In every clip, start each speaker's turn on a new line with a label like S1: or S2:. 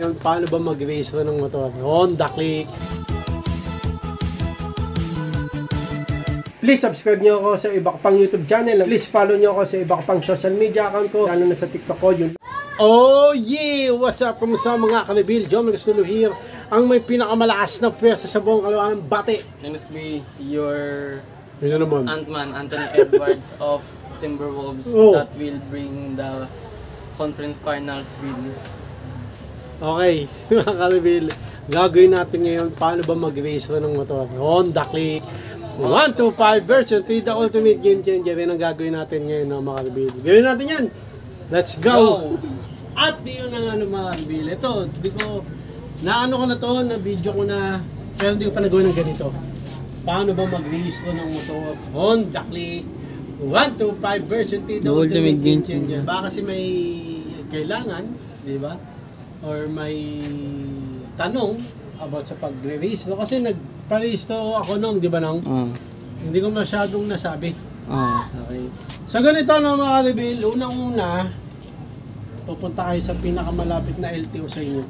S1: Paano ba mag-race ng motor? Honda Click. Please subscribe nyo ako sa iba ko pang YouTube channel. Please follow nyo ako sa iba ko pang social media account ko. Lalo na sa TikTok ko. Yun. Oh yeah! What's up? Kumusta mga ka-reveal? John Magasulo here. Ang may pinakamalakas na pwersa sa buong kalawakan ng bate.
S2: Name is me, your
S1: naman.
S2: Ant-Man, Anthony Edwards of Timberwolves that will bring the conference finals with.
S1: Okay, mga ka-reveal. Gagawin natin ngayon paano ba mag-race ng motor. Honda Click 125 version 3, the ultimate game changer. Yan ang gagawin natin ngayon, no, mga ka-reveal. Gawin natin yan. Let's go! At di yun ang mga ka-reveal. Ito, di ko, naano ko na to, na video ko na, pero di ko pa nagawin ng ganito. Paano ba mag-race ng motor? Honda Click 125 version 3, the ultimate game changer. Baka kasi may kailangan, di ba? Or may tanong about sa pag-race. So, kasi nagpa-race ako nung, di ba nung? Hindi ko masyadong nasabi. Okay. So ganito no mga ka-reveal, unang-una, pupunta kayo sa pinakamalapit na LTO sa inyo.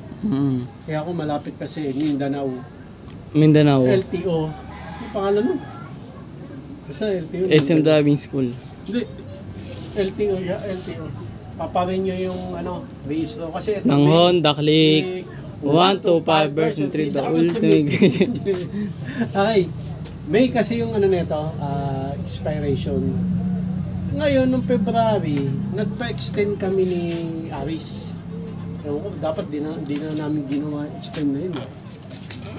S1: Kaya ako malapit kasi Mindanao. LTO. Ano pangalan nun? Kasi LTO.
S2: SM Driving School.
S1: Hindi. LTO. Paparin nyo yung race daw. Kasi ito
S2: ng Honda Click 125 version 3, the ultimate.
S1: Okay. May kasi yung nito, expiration. Ngayon, noong February, nagpa-extend kami ni Aris. Ewan ko, dapat di na namin ginawa extend na yun.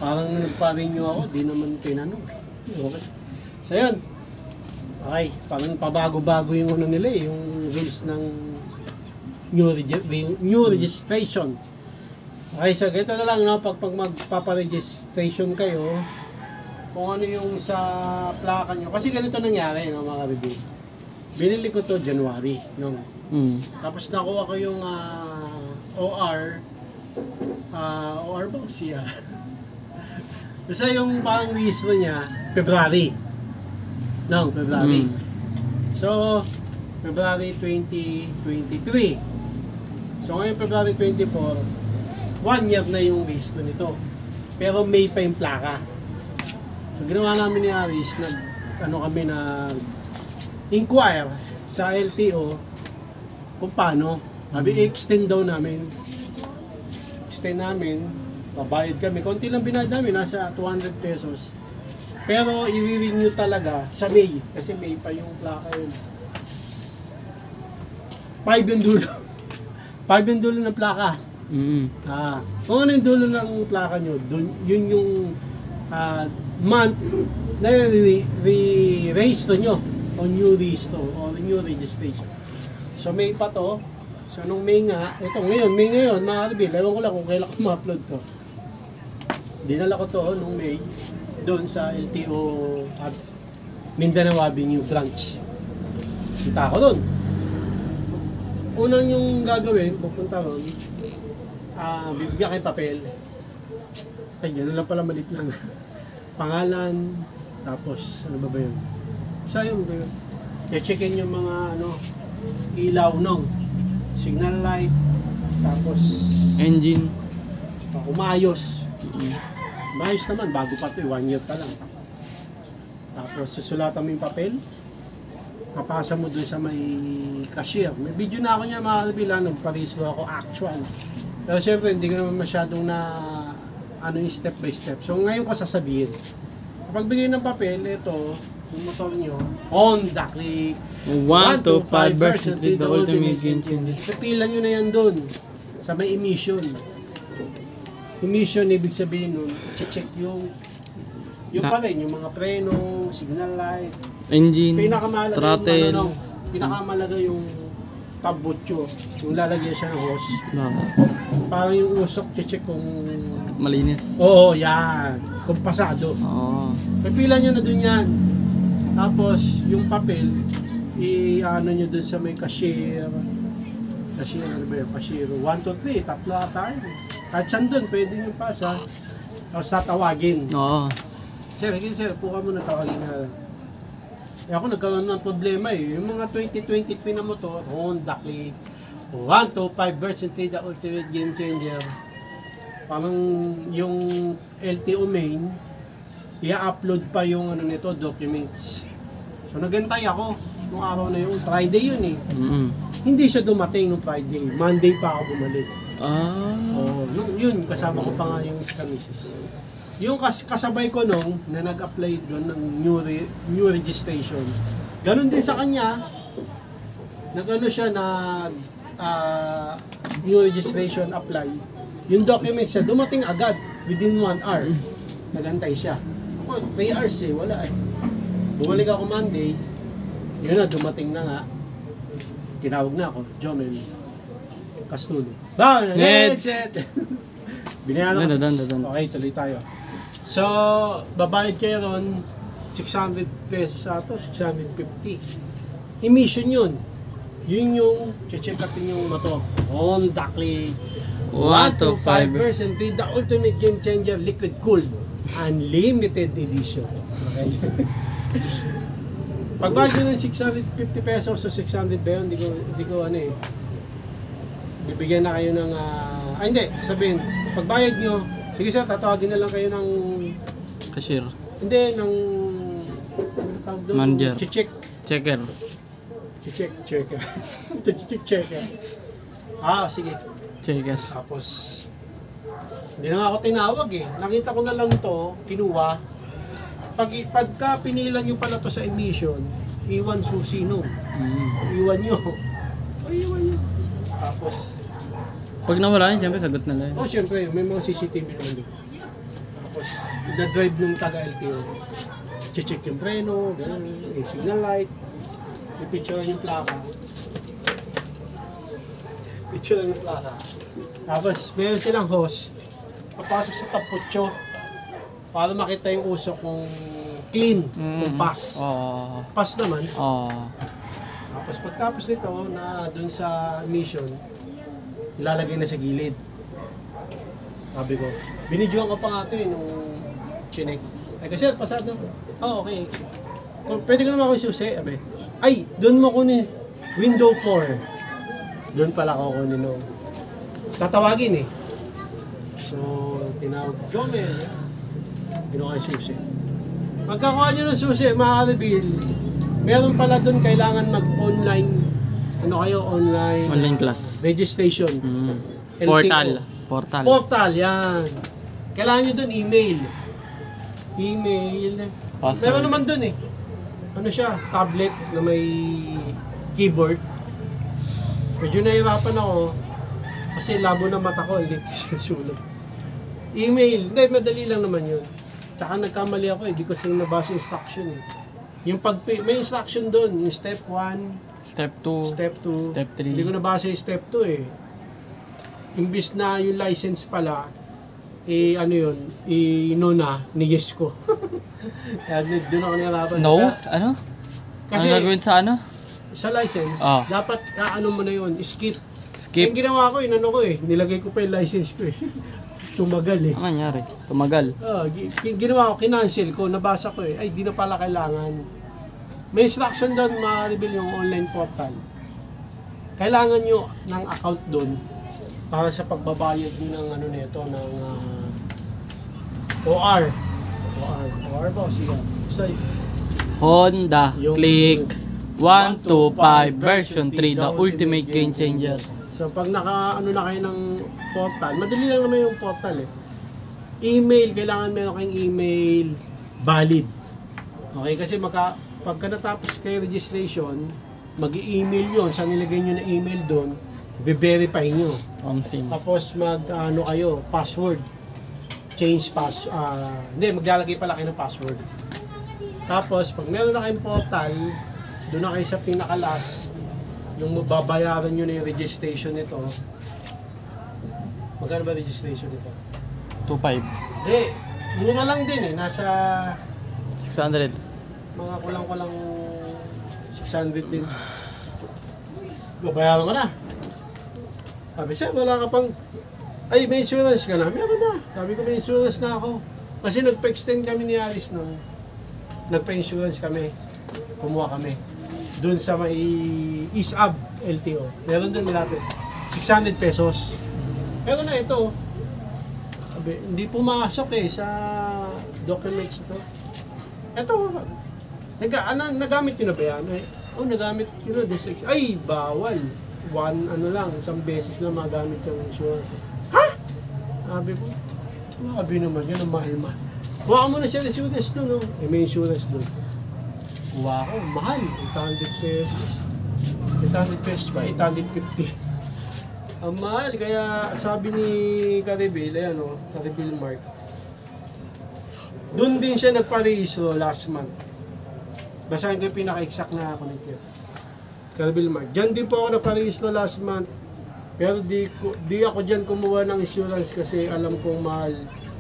S1: Parang nagpa-renew ako, di naman tinanong. Okay. So yun. Okay, parang pabago-bago yung nila yung rules ng new registration. Okay, so ganito na lang, no? Pag magpapa-registration kayo, kung ano yung sa plaka nyo. Kasi ganito nangyari, no, mga ka-review. Binili ko to January, no? Tapos nakuha ko yung OR ba o siya? Basta yung parang registro niya, February. No, February. So, February 2023. So, ngayon February 24, 1 year na yung registro nito. Pero May pa yung plaka. So, ginawa namin ni Aris, kami na inquire sa LTO kung paano. Sabi, extend daw namin. Extend namin, babayad kami. Konti lang binayad namin, nasa 200 pesos. Pero, i-renew talaga sa May. Kasi May pa yung plaka yun. 5 yung dulo. 5 yung dulo ng plaka. Kung ano yung dulo ng plaka nyo, yun yung month na re-register nyo o new register o new registration. So May pa to. So nung May nga, May ngayon, mga ka-reveal, ewan ko lang kung kailan ko ma-upload to. Dinala ko to nung May doon sa LTO at Mindanao Avenue branch. Punta ako doon. Unang yung gagawin, pupunta ron, bibigyan kayo papel. Ay, gano'n lang pala, malit lang. Pangalan, tapos, ano ba yun? Sa yun, i-checkin yung mga, ilaw nung, signal light, tapos,
S2: engine.
S1: Umayos. Umayos naman, bago pa ito, 1 year pa lang. Tapos, susulatan mo yung papel, papasa mo dun sa may cashier. May video na ako niya, mga ka-reveal, nagpa-register ako actual. Pero syempre, hindi ko naman masyadong yung step by step. So ngayon ko sasabihin. Kapag bigay ng papel, ito, yung motor nyo, Honda Click
S2: 125 version 3, the ultimate game changer.
S1: Pipilan nyo na yan dun sa may emission. Emission, ibig sabihin nun, check yung pa rin, yung mga preno, signal light,
S2: engine,
S1: throttle, pinakamalaga yung tabutyo, yung lalagyan siya ng hose. Parang yung usok, check kung
S2: malinis.
S1: Oo, yan. Kung pasado. Pipila nyo na dun yan. Tapos, yung papel, i-ano nyo dun sa may cashier. Cashier, ano ba yun? Cashier 1, 2, 3, tatlo tayo. Kahit saan dun, pwede nyo pasa. Tapos tatawagin. Sir, puka mo na tawagin na. Ako nagkaroon ng problema yung mga 2023 na motor, Honda Click 125 version 3, the ultimate game changer. Parang yung LTO main, i-upload pa yung ano nito, documents. So nagantay ako nung araw na yun. Friday yun eh. Hindi siya dumating nung Friday. Monday pa ako bumalik. Oh, yun, kasama ko pa nga yung iskamisis. Yung kasabay ko nung na nag-apply doon ng new registration. Ganon din sa kanya. Nag-ano siya na new registration apply. Yung documents siya, dumating agad within 1 hour. Nagantay siya. Ako, 3 hours eh, wala eh. Bumalik ako Monday, yun na, dumating na nga. Tinawag na ako, Jomel Castulo. Ba, headset! Binayaran ko. Okay, tuloy tayo. So, babayad kayo ron, 600 pesos ato, 650. Emission yun. Yun yung check natin yung motor. Honda Click 125% the ultimate game changer, liquid cooled, unlimited edition. Okay. Pagbayad nyo ng 650 pesos o 600 ba yun, hindi ko ano eh. Bibigyan na kayo ng, hindi, sabihin, pagbayad nyo, sige sir, tatawagin na lang kayo ng
S2: Cashier.
S1: Hindi, ng
S2: Manager.
S1: Check.
S2: Checker.
S1: Checker. Checker. Sige.
S2: Checker.
S1: Tapos, hindi na nga ako tinawag eh. Nakita ko na lang to, kinuha. Pagka pinilan nyo pala to sa emission, iwan susi no. Iwan nyo. Iwan nyo. Tapos,
S2: pag nawala yun, siyempre sagot na lang.
S1: Siyempre, may mga CCTV naman doon. Tapos, i-drive nung taga-LTO. Check yung preno, gano'n, signal light, i-picture yung plaka. Picture yung plaka. Tapos, meron silang hose, papasok sa taputyo para makita yung usok kung clean, kung pass. Pass naman. Tapos, pagtapos nito, na dun sa mission, ilalagay na sa gilid. Sabi ko, binidyoan ko pa nga ito nung chinek. Kasi pasado. Okay. Pwede ko naman ako susi. Ay, doon mo kunin window 4. Doon pala ako kunin nung tatawagin eh. So, tinawag Jomel. Kinuha yung susi. Pagkakuha nyo ng susi, makaka-reveal, meron pala doon kailangan mag-online,
S2: online class.
S1: Registration.
S2: LTO. Portal,
S1: yan. Kailangan nyo doon email.
S2: Password.
S1: Meron naman doon eh. Ano siya, tablet na may keyboard. Medyo nahirapan ako kasi labo na mata ko, hindi ko sulat. Email, hindi, madali lang naman yun. Tsaka nagkamali ako, hindi ko sila nabasa instruction eh. Yung may instruction doon, yung step 1,
S2: Step 2,
S1: step 2,
S2: Step 3.
S1: Hindi ko nabasa yung step 2 eh. Imbis na yung license pala, ano yun, no na, ni yes ko. Kaya doon ako nilalaban.
S2: No? Ano?
S1: Kasi,
S2: ano gagawin sa ano?
S1: Sa license, dapat ano mo na yun, skip.
S2: Skip?
S1: Yung ginawa ko, inano ko eh, nilagay ko pa yung license ko eh. Tumagal eh.
S2: Ano nangyari? Tumagal?
S1: Ginawa ko, kinancel ko, nabasa ko eh, ay di na pala kailangan. May instruction doon, ma-reveal yung online portal. Kailangan nyo ng account doon para sa pagbabayad nyo ng ano nito, ng OR ba o siya?
S2: Honda
S1: Yung
S2: Click 125 version 3, the ultimate game changer.
S1: So pag naka-ano na kayo ng portal, madali lang naman yung portal eh. Email, kailangan meron kayong email valid. Okay, kasi pagka natapos kayo registration, mag-i-email yun, saan nilagay nyo na email doon, i-verify nyo. Tapos mag-ano kayo, password. Maglalagay pala kayo ng password. Tapos, pag meron na kayong portal, doon na kayo sa pinakalas, yung mababayaran nyo na yung registration nito. Magkano ba registration nito?
S2: 2.5.
S1: Hindi, mura lang din eh, nasa
S2: 600.
S1: mga kulang-kulang 600 din. Babayaran ko na. Sabi siya, wala ka pang, may insurance ka na. Meron na. Sabi ko, may insurance na ako. Kasi nagpa-extend kami ni Alice nung nagpa-insurance kami. Kumuha kami. Doon sa may ISAB LTO. Meron doon malapit. 600 pesos. Pero na ito, Sabi, hindi pumasok sa documents ito. Ito, nagamit yun na ba yan? Nagamit yun na. Ay, bawal. Isang beses lang magamit yung insurance. Ha? Sabi ko, sabi naman yun, ang mahal-mahal. Kuha mo na siya insurance doon, may insurance doon. Kuha ko, mahal. 800 pesos. 800 pesos pa, 850. Ang mahal, kaya sabi ni Caribil, Caribil Mark, doon din siya nagparehistro last month. Basahin ko yung pinaka-exact na connect niya. Caribil Mark. Diyan din po ako nagparehistro last month. Pero di ako dyan kumuha ng insurance kasi alam kong mahal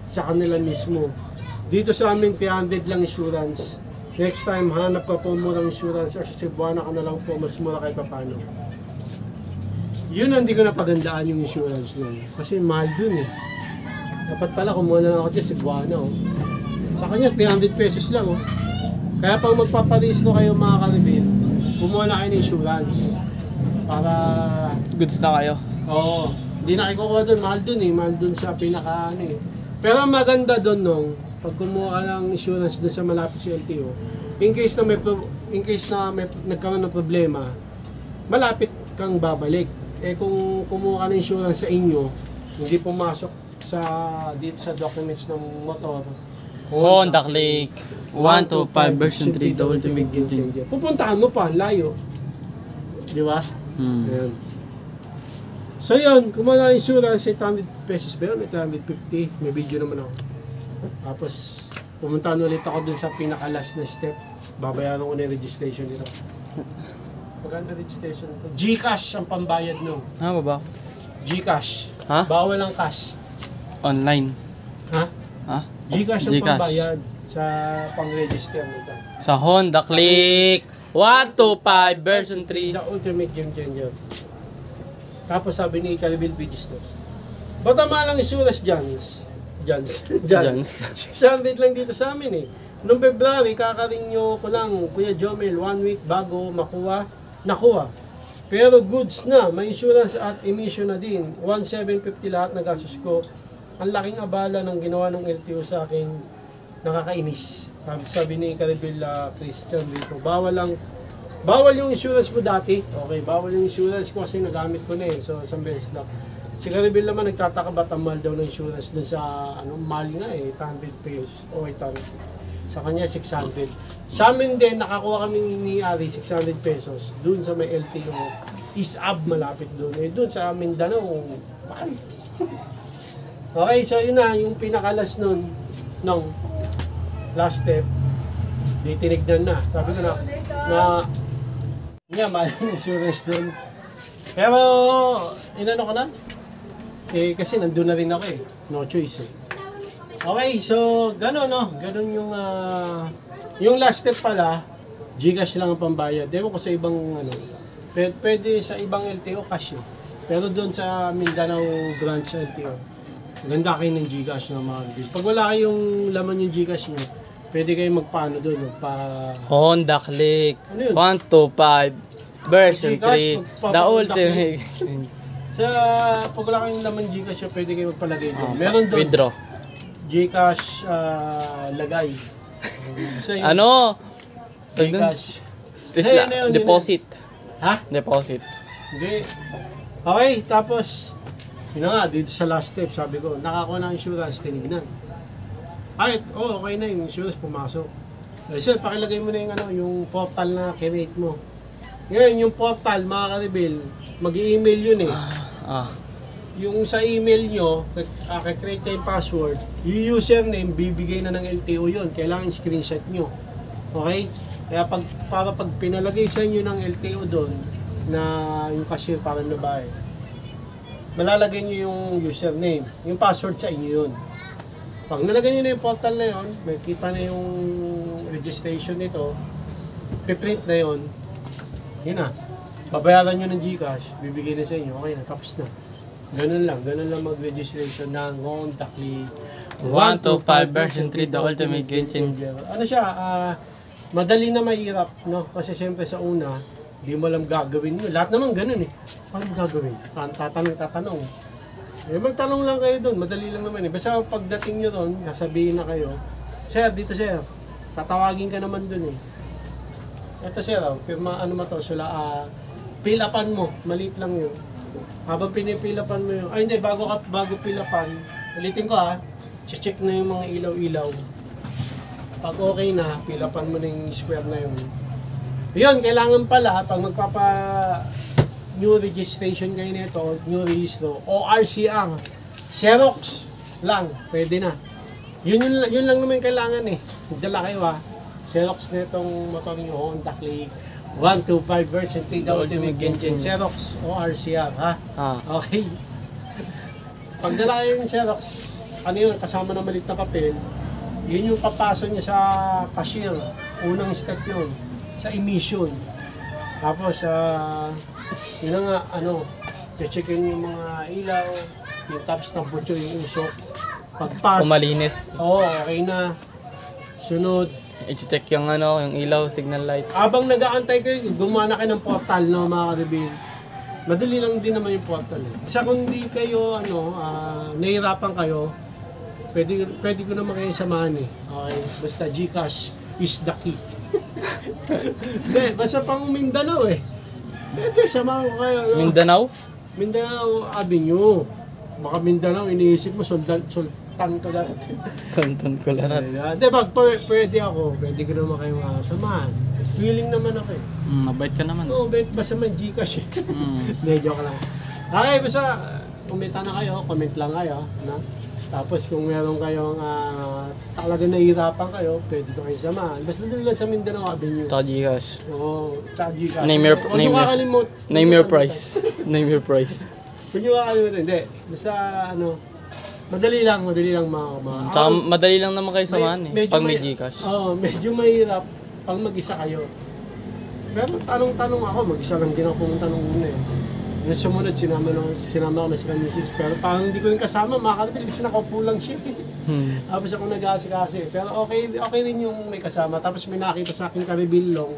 S1: sa kanila mismo. Dito sa amin, 300 lang insurance. Next time, hanap ka po murang insurance or sa Cebuana ka na lang po, mas mura kahit papano. Yun ang hindi ko napagandaan yung insurance nun. Kasi mahal dun Dapat pala kumuha na lang ako dyan, Cebuana Sa kanya, 300 pesos lang Kaya pag magpaparehistro kayo mga Caribil, kumuha na kayo ng insurance. Para...
S2: Goods na kayo.
S1: Oo. Hindi na kayo kukuha dun, mahal dun mahal dun sa pinaka Pero ang maganda dun pag kumuha ka ng insurance dun sa malapit sa LTO, in case na may nagkaroon ng problema, malapit kang babalik. Kung kumuha ka ng insurance sa inyo, hindi pumasok dito sa documents ng motor.
S2: Honda Click 125 version 3 the ultimate game changer.
S1: Pupuntahan mo pa, layo. Di ba? Ayan. So yun, kumuha ng insurance, 800 pesos ba yun? 850. May video naman ako. Tapos, pumuntahan ulit ako dun sa pinaka-last na step. Babayaran ko na yung registration nito. Maganda registration ito. GCash ang pambayad
S2: Baba?
S1: GCash.
S2: Ha?
S1: Bawal ang cash.
S2: Online.
S1: Ha? GCash ang
S2: GCash.
S1: pambayad sa pang-register nito.
S2: Sa Honda Click 125 version 3.
S1: The ultimate game changer. Tapos sabi ni Caribil Business, ba't ang malang insurance Jans? 600 lang dito sa amin Noong February, kakarinyo ko lang, Kuya Jomel, 1 week bago nakuha. Pero goods na, may insurance at emission na din. 1,750 lahat na gastos ko. Ang laking abala ng ginawa ng LTO sa akin, nakakainis. Sabi ni Caribil Christian dito, bawal yung insurance mo dati. Okay, bawal yung insurance ko kasi nagamit ko na So, isang beses lang. Si Caribil naman nagtataka ba't ang mahal daw ng insurance dun sa, mahal nga 800 pesos o 800. Sa kanya, 600. Sa amin din, nakakuha kami ni Ari, 600 pesos. Dun sa may LTO, Isab, malapit dun. Dun sa Mindanao, mahal. Okay, so yun na, yung pinakalas nun, last step, di tinignan na. Sabi ko na mahal yung insurance dun. Pero, inano ko na? Kasi nandun na rin ako No choice Okay, so gano'n Gano'n yung last step pala, GCash lang ang pambayad. Ewan ko sa ibang pwede sa ibang LTO cash Pero doon sa Mindanao branch LTO, ganda kayo ng GCash na mga reviews. Pag wala kayong laman yung GCash nyo, pwede kayong magpaano doon.
S2: Honda Click 125 version 3 the ultimate.
S1: Pag wala kayong laman GCash, pwede kayong magpalagay doon. Meron doon.
S2: Withdraw.
S1: GCash lagay. GCash.
S2: Deposit.
S1: Ha?
S2: Deposit.
S1: Hindi. Okay, tapos yun nga, dito sa last step, sabi ko, nakakuha ng insurance, tinignan. Okay na yung insurance, pumasok. Sir, pakilagay mo na yung portal na create mo. Ngayon, yung portal, mga Caribil, mag-i-email yun Yung sa email nyo, create kayo yung password, yung username, bibigay na ng LTO yun. Kailangan screenshot nyo. Okay? Kaya para pag pinalagay sa inyo ng LTO doon, na yung cashier parang babae, malalagay nyo yung username. Yung password sa inyo yun. Pag nalagay nyo na yung portal na yun, may kita na yung registration nito, piprint na yun, yun na. Babayaran nyo ng GCash, bibigay na sa inyo, okay na, tapos na. Ganun lang mag-registration ng Honda Click
S2: 125 version 3 the ultimate game changer.
S1: Madali na mahirap, Kasi siyempre sa una, di mo alam gagawin mo. Lahat naman ganun Paano mo gagawin? Tatanong. Eh, magtanong lang kayo doon, madali lang naman eh. Basta pagdating nyo doon, sasabihin na kayo, Sir, dito sir, tatawagin ka naman doon eh. Ito sir, pirma, ano mo to, pilapan mo, maliit lang yun. Habang pinipilapan mo yun, ay hindi, bago pilapan, ulitin ko check na yung mga ilaw-ilaw. Pag okay na, pilapan mo na yung square na yun. Yun, kailangan pala, pag new registration kayo nito, new registro, ORCR, Xerox lang, pwede na. Yun lang naman kailangan eh. Dala kayo Xerox nitong motor nyo, Honda Click 125 version 3 the ultimate engine, Xerox ORCR Okay. Pag dala kayo yung Xerox, ano yun, kasama na maliit na papel, yun yung papasok niya sa cashier. Unang step yun, sa emission. Tapos, yun nga, checkin yung mga ilaw, yung taps ng butyo, yung usok. Pagpas.
S2: Malinis.
S1: Oo, okay na. Sunod.
S2: I-check yung yung ilaw, signal light.
S1: Abang nag-aantay kayo, gumawa na kayo ng portal, no, mga ka-reveal. Madali lang din naman yung portal. Isa kung hindi kayo, nahihirapan kayo, pwede ko naman kayo samahan eh. Okay, basta GCash is the key. Hindi, basta pang Mindanao eh. Pwede, samahan ko kayo.
S2: Mindanao?
S1: Mindanao Avenue. Baka Mindanao, iniisip mo, sultan ko dati.
S2: Sultan ko lahat.
S1: Hindi, pwede ako. Pwede ko naman kayo samahan. Willing naman ako eh.
S2: Mabait ka naman.
S1: Oo, basta may Gcash eh. Hindi, joke lang. Okay, basta kumita na kayo, comment lang kayo. Na? Tapos kung meron kayong talaga nahihirapan kayo, pwede ko kayo samahan. Basta doon lang sa Mindanao Avenue.
S2: Tsaka Gcash.
S1: Oo, tsaka Gcash.
S2: Name your price. Name your price.
S1: Huwag nyo kakalimutan. Hindi, basta madali lang
S2: Tsaka madali lang naman kayo samahan pag may Gcash.
S1: Oo, medyo mahirap pag mag-isa kayo. Pero tanong-tanong ako, mag-isa lang din ako pumunta nung una eh. Nung sumunod, sinama ko na si Kamisis. Pero parang hindi ko rin kasama, makakalapit kasi nakaupo lang siya. Tapos ako nag-asikasi. Pero okay rin yung may kasama. Tapos may nakita sa akin karibilong,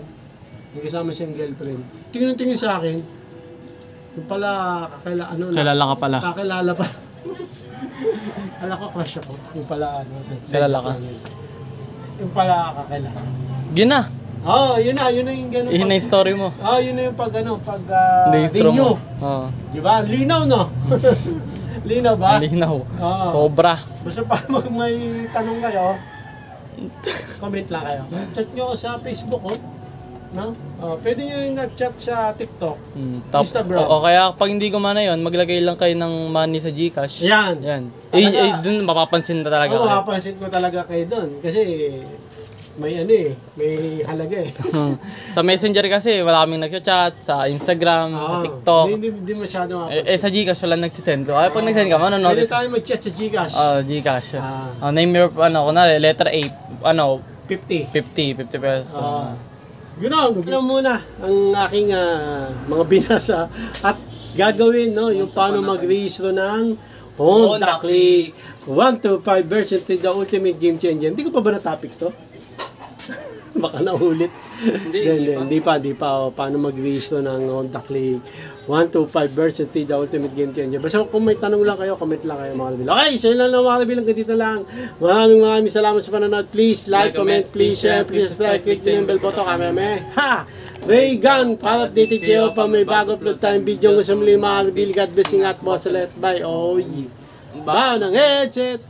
S1: may kasama siyang girlfriend. Tingin sa akin, yung pala,
S2: Kilala ka pala.
S1: Kakilala pa. Alam ko, crush ako. Yung pala,
S2: Kilala ka.
S1: Yung pala, kakilala.
S2: Gina.
S1: Yun na yung gano'n.
S2: Yun na yung story mo.
S1: Yun na yung
S2: Registro
S1: renew.
S2: mo.
S1: Di ba? Linaw, no? Linaw ba?
S2: Linaw. Sobra.
S1: Basta pa may tanong kayo, comment lang kayo. Chat nyo ako sa Facebook, no? Pwede nyo yung nag-chat sa TikTok, Instagram.
S2: O kaya pag hindi ko mana yun, maglagay lang kayo ng money sa Gcash.
S1: Yan.
S2: Dun mapapansin na talaga
S1: kayo.
S2: kayo.
S1: Mapapansin ko talaga kayo dun. Kasi may may halaga eh.
S2: Sa Messenger kasi wala kaming nag-chat, sa Instagram, sa TikTok.
S1: Hindi masyado mapapansin.
S2: Sa Gcash wala nagsisend ko. Ay pag nagsend ka,
S1: Pwede tayo mag-chat sa Gcash.
S2: Gcash. Name your, kunwari, letter A,
S1: 50
S2: pesos.
S1: Yun muna ang aking mga binasa at gagawin, no, yung paano mag-rehistro ng Honda Click 125 version 3 the ultimate game changer. Hindi ko pa ba na-topic to? Baka naulit. Hindi pa. Paano mag-rehistro ng Honda Click 125 version 3 the ultimate game changer. Basta kung may tanong lang kayo, comment lang kayo mga kabilang. Okay, so yun lang mga kabilang, ganito lang. Maraming salamat sa panonood. Please like, comment, please share, please subscribe, click yung bell button. Ray Gun, para updated kayo pa may bago upload tayong video. Gusto muli mga kabilang, God blessing at boss ulit. Bye. Bao ng headset.